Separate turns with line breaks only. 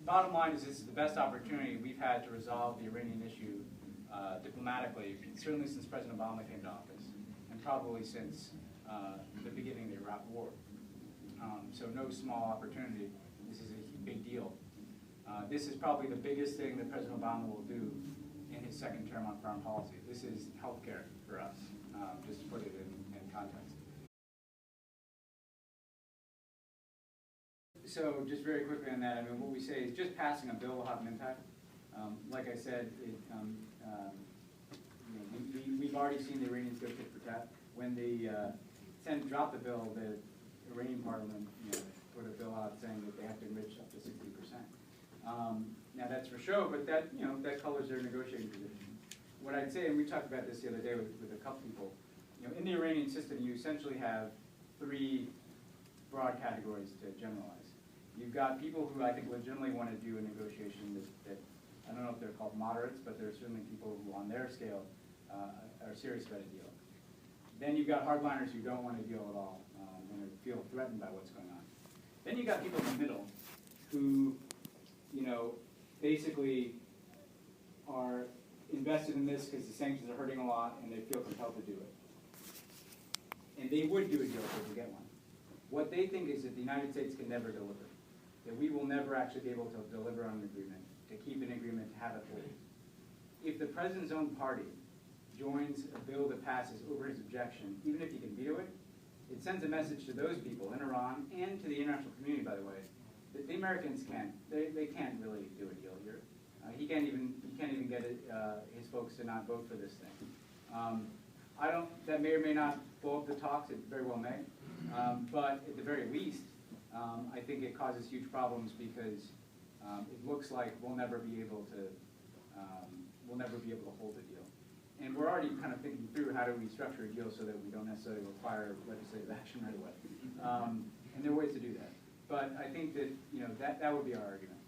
bottom line is this is the best opportunity we've had to resolve the Iranian issue diplomatically, certainly since President Obama came to office, and probably since the beginning of the Iraq War. So no small opportunity. This is a big deal. This is probably the biggest thing that President Obama will do in his second term on foreign policy. This is healthcare for us, just to put it in context. So just very quickly on that, I mean, what we say is just passing a bill will have an impact. Like I said, we've already seen the Iranians go tit for tat. When the Senate dropped the bill, the Iranian Parliament put a bill out saying that they have to enrich up to 60%. Now that's for show, but that that colors their negotiating position. What I'd say, and we talked about this the other day with a couple people, in the Iranian system, you essentially have three broad categories to generalize. You've got people who I think legitimately want to do a negotiation that I don't know if they're called moderates, but there are certainly people who on their scale are serious about a deal. Then you've got hardliners who don't want to deal at all and feel threatened by what's going on. Then you've got people in the middle who, basically are invested in this because the sanctions are hurting a lot and they feel compelled to do it. And they would do a deal if they could get one. What they think is that the United States can never deliver, that we will never actually be able to deliver on an agreement, to keep an agreement, to have it hold. If the president's own party joins a bill that passes over his objection, even if he can veto it, it sends a message to those people in Iran and to the international community, by the way, that the Americans they can't really do a deal here. He can't even get his folks to not vote for this thing. That may or may not blow up the talks. It very well may. But at the very least, I think it causes huge problems because it looks like we'll never be able to hold a deal. And we're already kind of thinking through how do we structure a deal so that we don't necessarily require legislative action right away. And there are ways to do that. But I think that that would be our argument.